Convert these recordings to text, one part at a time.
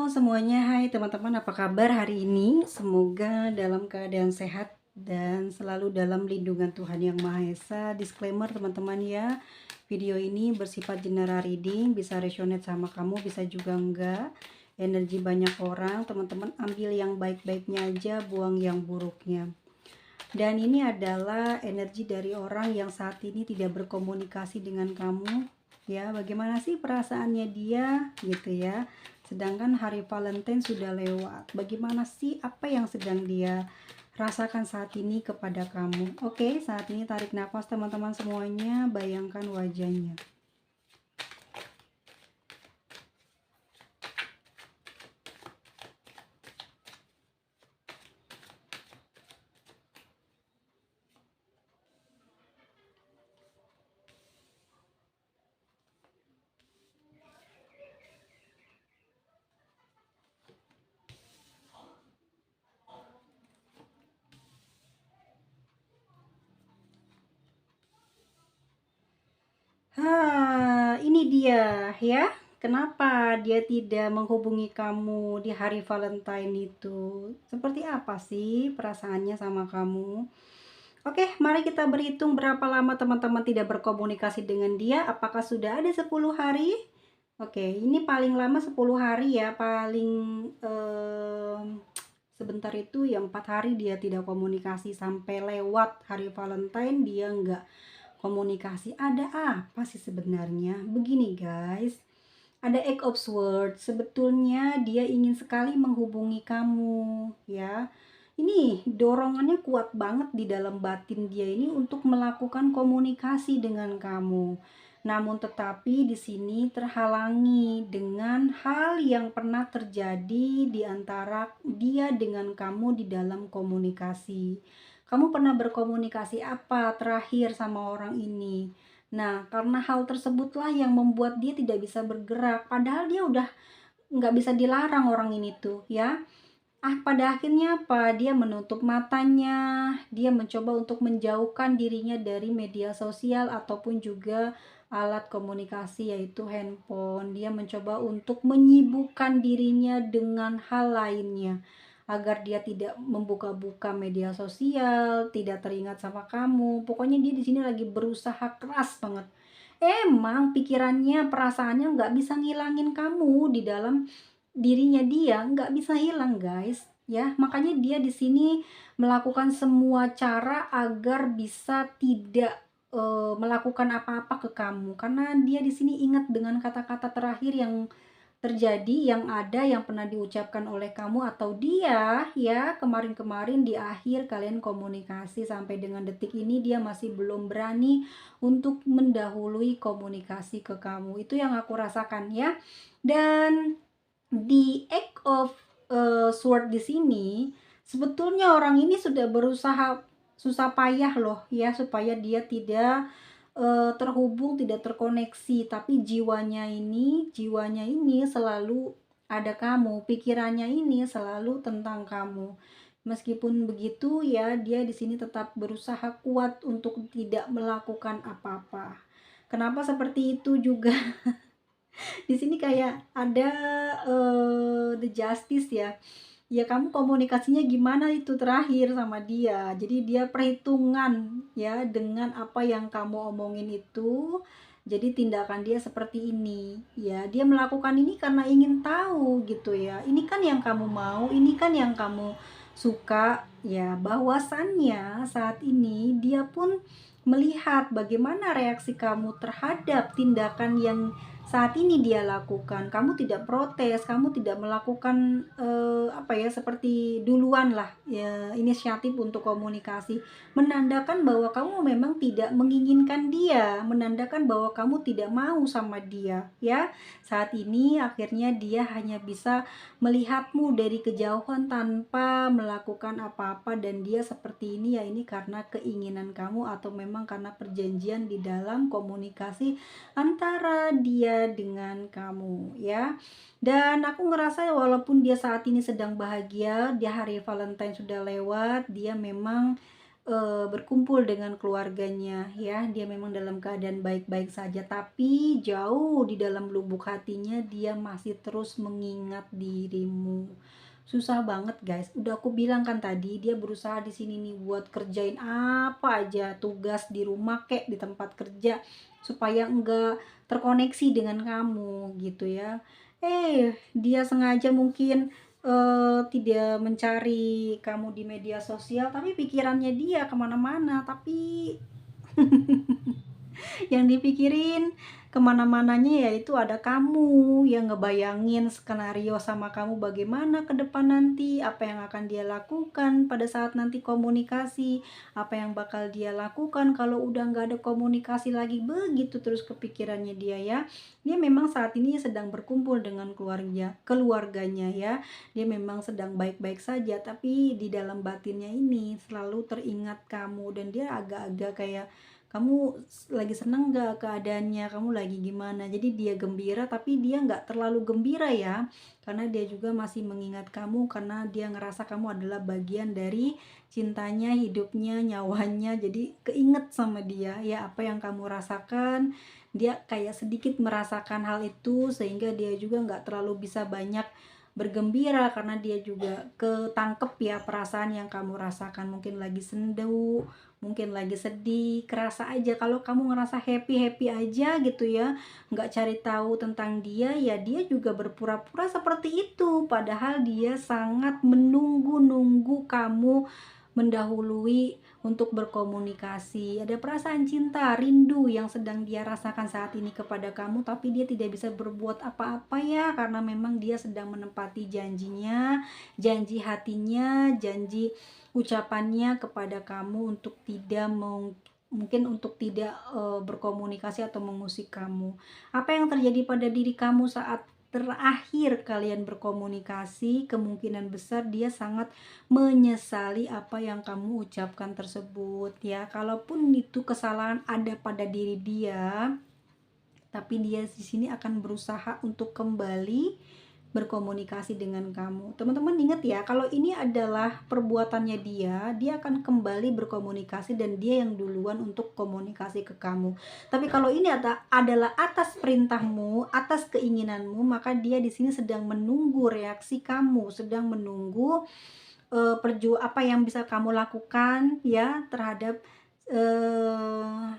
semuanya, hai teman-teman, apa kabar hari ini? Semoga dalam keadaan sehat dan selalu dalam lindungan Tuhan Yang Maha Esa. Disclaimer teman-teman ya, video ini bersifat general reading, bisa resonate sama kamu, bisa juga enggak. Energi banyak orang, teman-teman ambil yang baik-baiknya aja, buang yang buruknya. Dan ini adalah energi dari orang yang saat ini tidak berkomunikasi dengan kamu, ya. Bagaimana sih perasaannya dia gitu ya, sedangkan hari Valentine sudah lewat. Bagaimana sih, apa yang sedang dia rasakan saat ini kepada kamu? Oke, saat ini tarik nafas teman-teman semuanya, bayangkan wajahnya. Ini dia ya. Kenapa dia tidak menghubungi kamu di hari Valentine itu? Seperti apa sih perasaannya sama kamu? Oke, mari kita berhitung berapa lama teman-teman tidak berkomunikasi dengan dia. Apakah sudah ada 10 hari? Oke, ini paling lama 10 hari ya. Paling sebentar itu yang 4 hari dia tidak komunikasi. Sampai lewat hari Valentine dia nggak komunikasi. Ada apa sih sebenarnya? Begini guys, ada Eight of Swords. Sebetulnya dia ingin sekali menghubungi kamu ya. Ini dorongannya kuat banget di dalam batin dia ini untuk melakukan komunikasi dengan kamu. Namun tetapi di sini terhalangi dengan hal yang pernah terjadi di antara dia dengan kamu di dalam komunikasi. Kamu pernah berkomunikasi apa terakhir sama orang ini? Nah, karena hal tersebutlah yang membuat dia tidak bisa bergerak. Padahal dia udah nggak bisa dilarang orang ini tuh ya. Pada akhirnya apa? Dia menutup matanya, dia mencoba untuk menjauhkan dirinya dari media sosial ataupun juga alat komunikasi yaitu handphone. Dia mencoba untuk menyibukkan dirinya dengan hal lainnya agar dia tidak membuka-buka media sosial, tidak teringat sama kamu. Pokoknya dia di sini lagi berusaha keras banget. Emang pikirannya, perasaannya nggak bisa ngilangin kamu di dalam dirinya dia, nggak bisa hilang guys ya. Makanya dia di sini melakukan semua cara agar bisa tidak melakukan apa-apa ke kamu, karena dia di sini ingat dengan kata-kata terakhir yang terjadi, yang ada, yang pernah diucapkan oleh kamu atau dia ya kemarin-kemarin di akhir kalian komunikasi. Sampai dengan detik ini dia masih belum berani untuk mendahului komunikasi ke kamu. Itu yang aku rasakan ya. Dan di Eight of Sword di sini, sebetulnya orang ini sudah berusaha susah payah loh ya supaya dia tidak terhubung, tidak terkoneksi, tapi jiwanya ini selalu ada kamu, pikirannya ini selalu tentang kamu. Meskipun begitu ya, dia di sini tetap berusaha kuat untuk tidak melakukan apa-apa. Kenapa seperti itu juga? Di sini kayak ada the justice ya. Ya kamu komunikasinya gimana itu terakhir sama dia. Jadi dia perhitungan ya dengan apa yang kamu omongin itu. Jadi tindakan dia seperti ini. Ya, dia melakukan ini karena ingin tahu gitu ya. Ini kan yang kamu mau, ini kan yang kamu suka ya. Bahwasannya saat ini dia pun melihat bagaimana reaksi kamu terhadap tindakan yang saat ini dia lakukan. Kamu tidak protes, kamu tidak melakukan apa ya, seperti duluan lah ya, inisiatif untuk komunikasi, menandakan bahwa kamu memang tidak menginginkan dia, menandakan bahwa kamu tidak mau sama dia ya. Saat ini akhirnya dia hanya bisa melihatmu dari kejauhan tanpa melakukan apa-apa, dan dia seperti ini ya, ini karena keinginan kamu atau memang karena perjanjian di dalam komunikasi antara dia dengan kamu ya. Dan aku ngerasa walaupun dia saat ini sedang bahagia, dia hari Valentine sudah lewat, dia memang berkumpul dengan keluarganya ya, dia memang dalam keadaan baik-baik saja, tapi jauh di dalam lubuk hatinya dia masih terus mengingat dirimu. Susah banget guys, udah aku bilang kan tadi, dia berusaha di sini nih buat kerjain apa aja, tugas di rumah kek, di tempat kerja, supaya enggak terkoneksi dengan kamu gitu ya. Dia sengaja mungkin tidak mencari kamu di media sosial, tapi pikirannya dia kemana-mana, tapi yang dipikirin kemana-mananya yaitu ada kamu yang ngebayangin skenario sama kamu bagaimana ke depan nanti, apa yang akan dia lakukan pada saat nanti komunikasi, apa yang bakal dia lakukan kalau udah nggak ada komunikasi lagi, begitu terus kepikirannya dia ya. Dia memang saat ini sedang berkumpul dengan keluarganya ya, dia memang sedang baik-baik saja, tapi di dalam batinnya ini selalu teringat kamu, dan dia agak-agak kayak, kamu lagi seneng nggak keadaannya, kamu lagi gimana. Jadi dia gembira tapi dia nggak terlalu gembira ya, karena dia juga masih mengingat kamu, karena dia ngerasa kamu adalah bagian dari cintanya, hidupnya, nyawanya. Jadi keinget sama dia ya, apa yang kamu rasakan, dia kayak sedikit merasakan hal itu, sehingga dia juga nggak terlalu bisa banyak bergembira, karena dia juga ketangkep ya perasaan yang kamu rasakan, mungkin lagi sendu, mungkin lagi sedih, kerasa aja. Kalau kamu ngerasa happy-happy aja gitu ya, nggak cari tahu tentang dia, ya dia juga berpura-pura seperti itu, padahal dia sangat menunggu-nunggu kamu mendahului untuk berkomunikasi. Ada perasaan cinta, rindu yang sedang dia rasakan saat ini kepada kamu, tapi dia tidak bisa berbuat apa-apa ya, karena memang dia sedang menepati janjinya, janji hatinya, janji ucapannya kepada kamu untuk tidak mungkin untuk tidak berkomunikasi atau mengusik kamu. Apa yang terjadi pada diri kamu saat terakhir kalian berkomunikasi, kemungkinan besar dia sangat menyesali apa yang kamu ucapkan tersebut ya. Kalaupun itu kesalahan ada pada diri dia, tapi dia di sini akan berusaha untuk kembali berkomunikasi dengan kamu. Teman-teman ingat ya, kalau ini adalah perbuatannya dia, dia akan kembali berkomunikasi dan dia yang duluan untuk komunikasi ke kamu. Tapi kalau ini adalah atas perintahmu, atas keinginanmu, maka dia di sini sedang menunggu reaksi kamu, sedang menunggu apa yang bisa kamu lakukan ya terhadap eh,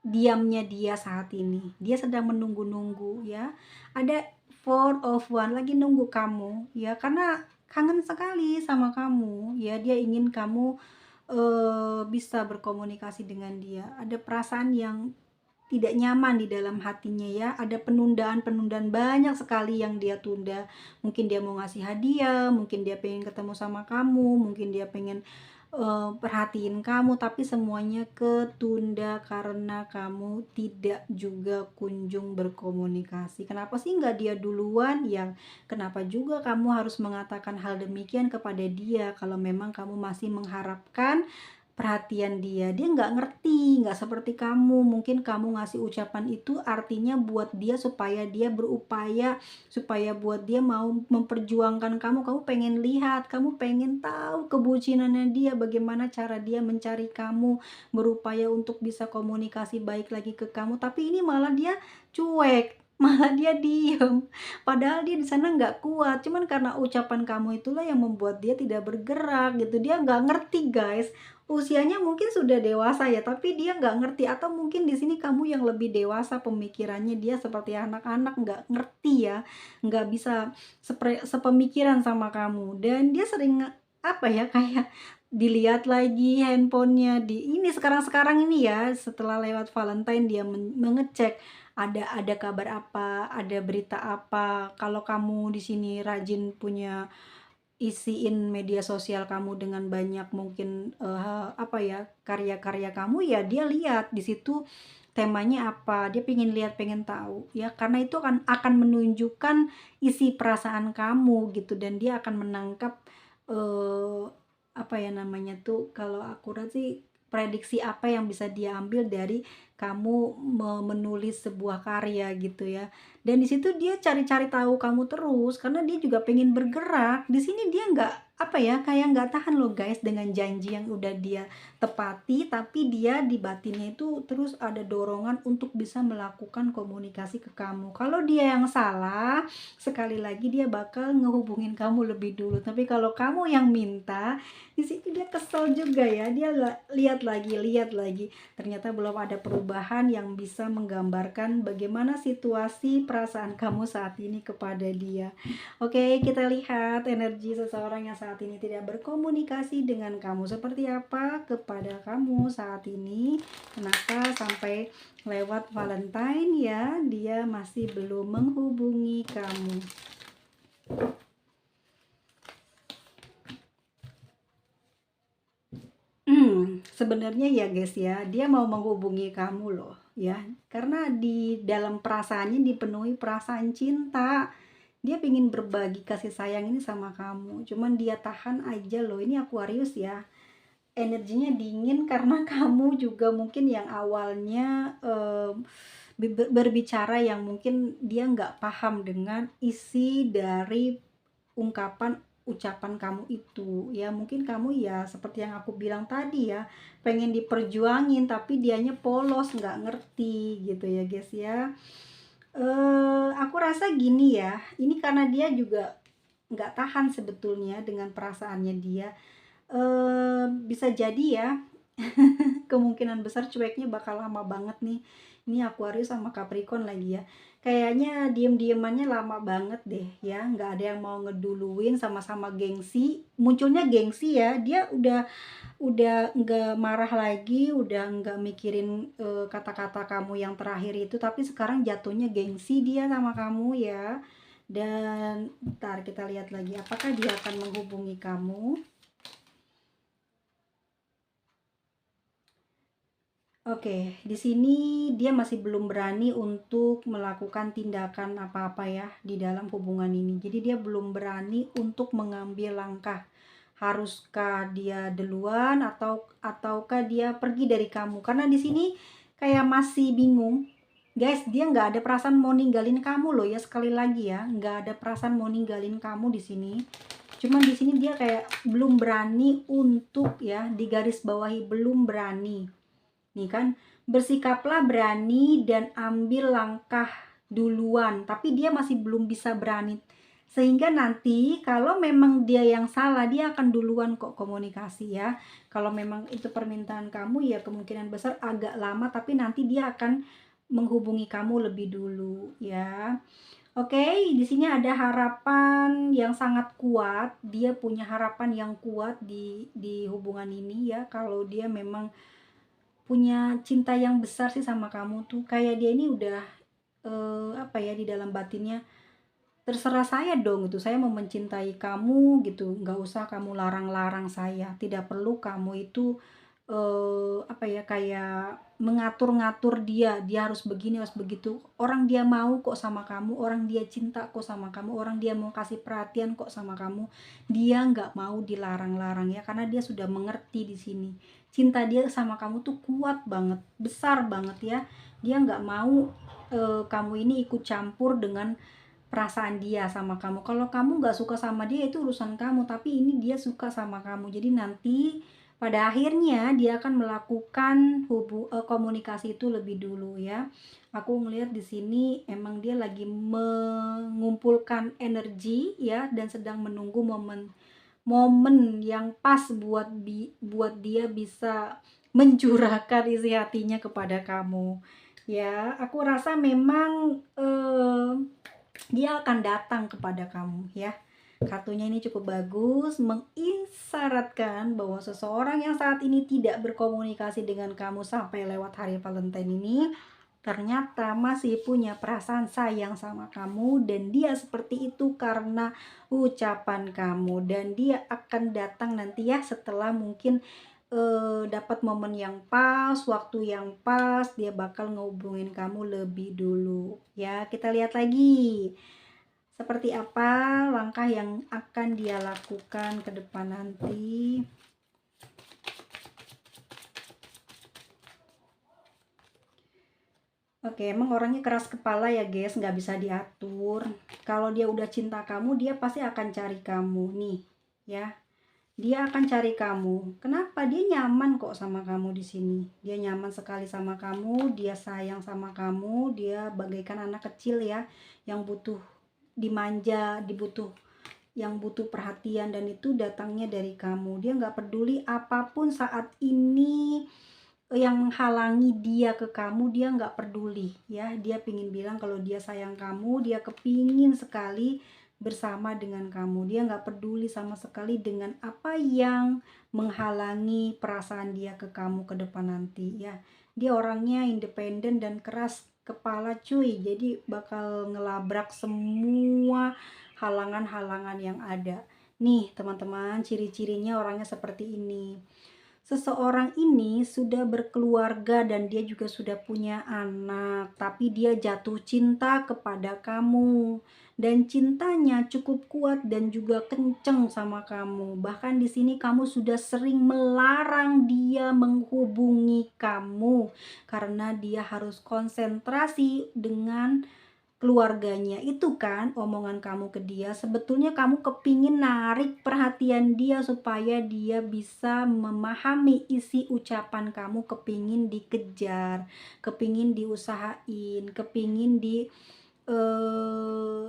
diamnya dia saat ini. Dia sedang menunggu-nunggu ya. Ada 4 of 1 lagi nunggu kamu ya, karena kangen sekali sama kamu ya. Dia ingin kamu bisa berkomunikasi dengan dia. Ada perasaan yang tidak nyaman di dalam hatinya ya. Ada penundaan-penundaan banyak sekali yang dia tunda. Mungkin dia mau ngasih hadiah, mungkin dia pengen ketemu sama kamu, mungkin dia pengen perhatiin kamu, tapi semuanya ketunda karena kamu tidak juga kunjung berkomunikasi. Kenapa sih nggak dia duluan? Yang kenapa juga kamu harus mengatakan hal demikian kepada dia kalau memang kamu masih mengharapkan perhatian dia. Dia nggak ngerti, nggak seperti kamu. Mungkin kamu ngasih ucapan itu artinya buat dia supaya dia berupaya, supaya buat dia mau memperjuangkan kamu. Kamu pengen lihat, kamu pengen tahu kebucinannya dia, bagaimana cara dia mencari kamu, berupaya untuk bisa komunikasi baik lagi ke kamu. Tapi ini malah dia cuek, malah dia diem. Padahal dia di sana nggak kuat, cuman karena ucapan kamu itulah yang membuat dia tidak bergerak gitu. Dia nggak ngerti guys, usianya mungkin sudah dewasa ya, tapi dia nggak ngerti, atau mungkin di sini kamu yang lebih dewasa pemikirannya, dia seperti anak-anak nggak ngerti ya, nggak bisa sepemikiran sama kamu, dan dia sering apa ya, kayak dilihat lagi handphonenya di ini sekarang-sekarang ini ya, setelah lewat Valentine dia mengecek ada kabar apa, ada berita apa. Kalau kamu di sini rajin punya isiin media sosial kamu dengan banyak mungkin apa ya, karya-karya kamu ya, dia lihat di situ temanya apa, dia pengen lihat, pengen tahu ya, karena itu akan menunjukkan isi perasaan kamu gitu, dan dia akan menangkap eh, apa ya namanya tuh, kalau akurat sih prediksi apa yang bisa dia ambil dari kamu menulis sebuah karya gitu ya. Dan di situ dia cari-cari tahu kamu terus karena dia juga pengen bergerak. Di sini dia nggak apa ya, kayak nggak tahan loh guys dengan janji yang udah dia tepati, tapi dia di batinnya itu terus ada dorongan untuk bisa melakukan komunikasi ke kamu. Kalau dia yang salah, sekali lagi dia bakal ngehubungin kamu lebih dulu. Tapi kalau kamu yang minta, di situ dia kesel juga ya. Dia lihat lagi. Ternyata belum ada perubahan yang bisa menggambarkan bagaimana situasi perasaan kamu saat ini kepada dia. Oke, kita lihat energi seseorang yang saat ini tidak berkomunikasi dengan kamu seperti apa kepada kamu saat ini. Kenapa sampai lewat Valentine ya, dia masih belum menghubungi kamu. Sebenarnya ya guys ya, dia mau menghubungi kamu loh ya, karena di dalam perasaannya dipenuhi perasaan cinta. Dia ingin berbagi kasih sayang ini sama kamu, cuman dia tahan aja loh. Ini Aquarius ya, energinya dingin karena kamu juga mungkin yang awalnya berbicara yang mungkin dia nggak paham dengan isi dari ungkapan ucapan kamu itu ya. Mungkin kamu ya seperti yang aku bilang tadi ya, pengen diperjuangin tapi dianya polos, nggak ngerti gitu ya guys ya. Aku rasa gini ya, ini karena dia juga nggak tahan sebetulnya dengan perasaannya dia. Bisa jadi ya, kemungkinan besar cueknya bakal lama banget nih. Ini Aquarius sama Capricorn lagi ya. Kayaknya diem-diemannya lama banget deh ya. Nggak ada yang mau ngeduluin, sama-sama gengsi. Munculnya gengsi ya. Dia udah nggak marah lagi, udah nggak mikirin kata-kata kamu yang terakhir itu, tapi sekarang jatuhnya gengsi dia sama kamu ya. Dan ntar kita lihat lagi apakah dia akan menghubungi kamu. Oke, di sini dia masih belum berani untuk melakukan tindakan apa-apa ya di dalam hubungan ini. Jadi dia belum berani untuk mengambil langkah. Haruskah dia duluan ataukah dia pergi dari kamu? Karena di sini kayak masih bingung. Guys, dia nggak ada perasaan mau ninggalin kamu loh ya, sekali lagi ya, nggak ada perasaan mau ninggalin kamu di sini. Cuman di sini dia kayak belum berani untuk ya, digaris bawahi belum berani. Nih kan, bersikaplah berani dan ambil langkah duluan, tapi dia masih belum bisa berani. Sehingga nanti kalau memang dia yang salah, dia akan duluan kok komunikasi ya. Kalau memang itu permintaan kamu ya kemungkinan besar agak lama, tapi nanti dia akan menghubungi kamu lebih dulu ya. Oke, di sini ada harapan yang sangat kuat. Dia punya harapan yang kuat di hubungan ini ya. Kalau dia memang punya cinta yang besar sih sama kamu tuh, kayak dia ini udah apa ya, di dalam batinnya, terserah saya dong gitu, saya mau mencintai kamu gitu, nggak usah kamu larang-larang saya, tidak perlu kamu itu apa ya, kayak mengatur-ngatur dia harus begini harus begitu. Orang dia mau kok sama kamu, orang dia cinta kok sama kamu, orang dia mau kasih perhatian kok sama kamu. Dia nggak mau dilarang-larang ya, karena dia sudah mengerti di sini cinta dia sama kamu tuh kuat banget, besar banget ya. Dia nggak mau kamu ini ikut campur dengan perasaan dia sama kamu. Kalau kamu nggak suka sama dia itu urusan kamu, tapi ini dia suka sama kamu. Jadi nanti pada akhirnya dia akan melakukan komunikasi itu lebih dulu ya. Aku ngelihat di sini emang dia lagi mengumpulkan energi ya, dan sedang menunggu momen yang pas buat dia bisa mencurahkan isi hatinya kepada kamu ya. Aku rasa memang dia akan datang kepada kamu ya. Kartunya ini cukup bagus, mengisyaratkan bahwa seseorang yang saat ini tidak berkomunikasi dengan kamu sampai lewat hari Valentine ini ternyata masih punya perasaan sayang sama kamu, dan dia seperti itu karena ucapan kamu, dan dia akan datang nanti ya setelah mungkin dapat momen yang pas, waktu yang pas, dia bakal ngehubungin kamu lebih dulu ya. Kita lihat lagi seperti apa langkah yang akan dia lakukan ke depan nanti. Oke, emang orangnya keras kepala ya guys, nggak bisa diatur. Kalau dia udah cinta kamu, dia pasti akan cari kamu nih, ya. Dia akan cari kamu. Kenapa? Dia nyaman kok sama kamu di sini. Dia nyaman sekali sama kamu, dia sayang sama kamu, dia bagaikan anak kecil ya, yang butuh dimanja, yang butuh perhatian, dan itu datangnya dari kamu. Dia nggak peduli apapun saat ini yang menghalangi dia ke kamu, dia nggak peduli ya. Dia pingin bilang kalau dia sayang kamu, dia kepingin sekali bersama dengan kamu. Dia nggak peduli sama sekali dengan apa yang menghalangi perasaan dia ke kamu ke depan nanti ya. Dia orangnya independen dan keras kepala cuy, jadi bakal ngelabrak semua halangan-halangan yang ada. Nih teman-teman, ciri-cirinya orangnya seperti ini. Seseorang ini sudah berkeluarga dan dia juga sudah punya anak, tapi dia jatuh cinta kepada kamu. Dan cintanya cukup kuat dan juga kenceng sama kamu. Bahkan di sini kamu sudah sering melarang dia menghubungi kamu karena dia harus konsentrasi dengan keluarganya. Itu kan omongan kamu ke dia, sebetulnya kamu kepingin narik perhatian dia supaya dia bisa memahami isi ucapan kamu, kepingin dikejar, kepingin diusahain, kepingin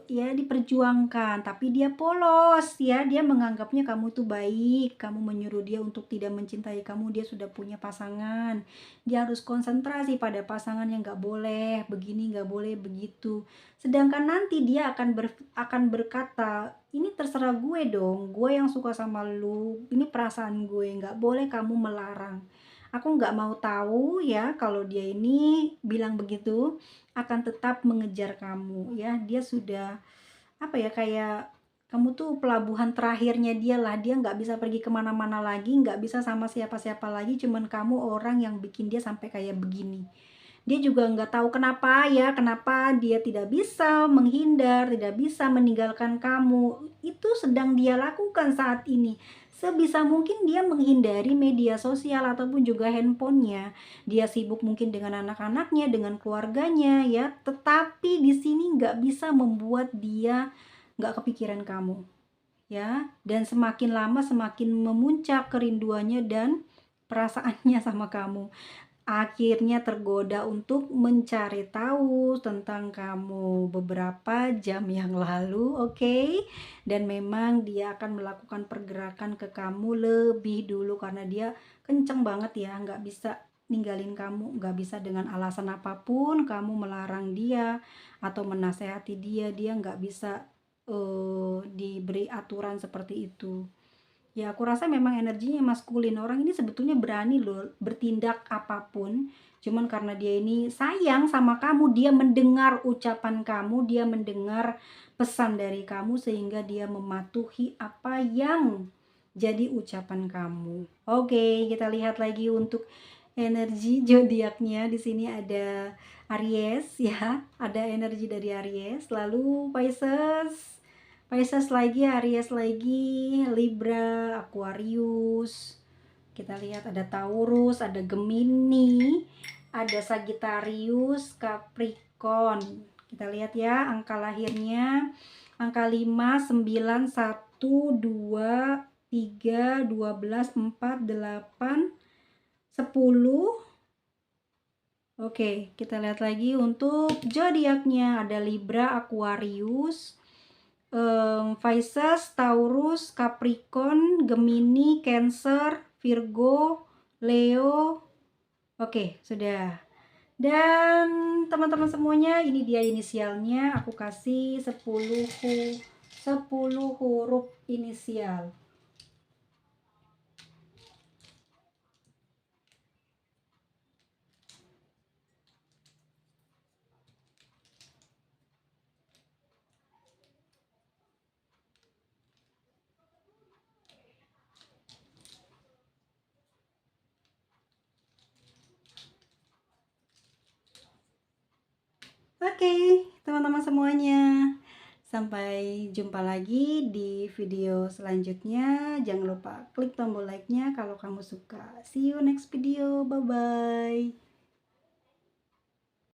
ya diperjuangkan, tapi dia polos ya, dia menganggapnya kamu tuh baik, kamu menyuruh dia untuk tidak mencintai kamu, dia sudah punya pasangan, dia harus konsentrasi pada pasangan, yang nggak boleh begini, nggak boleh begitu. Sedangkan nanti dia akan berkata, ini terserah gue dong, gue yang suka sama lu, ini perasaan gue, nggak boleh kamu melarang. Aku nggak mau tahu ya kalau dia ini bilang begitu, akan tetap mengejar kamu ya. Dia sudah apa ya, kayak kamu tuh pelabuhan terakhirnya dia lah. Dia nggak bisa pergi kemana-mana lagi, nggak bisa sama siapa-siapa lagi, cuman kamu orang yang bikin dia sampai kayak begini. Dia juga nggak tahu kenapa ya, kenapa dia tidak bisa menghindar, tidak bisa meninggalkan kamu. Itu sedang dia lakukan saat ini. Sebisa mungkin dia menghindari media sosial ataupun juga handphonenya. Dia sibuk mungkin dengan anak-anaknya, dengan keluarganya ya. Tetapi di sini nggak bisa membuat dia nggak kepikiran kamu ya. Dan semakin lama semakin memuncak kerinduannya dan perasaannya sama kamu. Akhirnya tergoda untuk mencari tahu tentang kamu beberapa jam yang lalu, oke? Dan memang dia akan melakukan pergerakan ke kamu lebih dulu karena dia kenceng banget ya, nggak bisa ninggalin kamu, nggak bisa dengan alasan apapun kamu melarang dia atau menasehati dia, dia nggak bisa diberi aturan seperti itu. Ya, aku rasa memang energinya maskulin. Orang ini sebetulnya berani loh bertindak apapun. Cuman karena dia ini sayang sama kamu, dia mendengar ucapan kamu, dia mendengar pesan dari kamu sehingga dia mematuhi apa yang jadi ucapan kamu. Oke, kita lihat lagi untuk energi zodiaknya. Di sini ada Aries ya, ada energi dari Aries. Lalu Pisces lagi, Aries lagi, Libra, Aquarius. Kita lihat ada Taurus, ada Gemini, ada Sagittarius, Capricorn. Kita lihat ya angka lahirnya. Angka 5, 9, 1, 2, 3, 12, 4, 8, 10. Oke, kita lihat lagi untuk zodiaknya. Ada Libra, Aquarius, Pisces, Taurus, Capricorn, Gemini, Cancer, Virgo, Leo. Oke, sudah. Dan teman-teman semuanya, ini dia inisialnya. Aku kasih 10 huruf inisial. Oke, teman-teman semuanya. Sampai jumpa lagi di video selanjutnya. Jangan lupa klik tombol like-nya kalau kamu suka. See you next video. Bye-bye.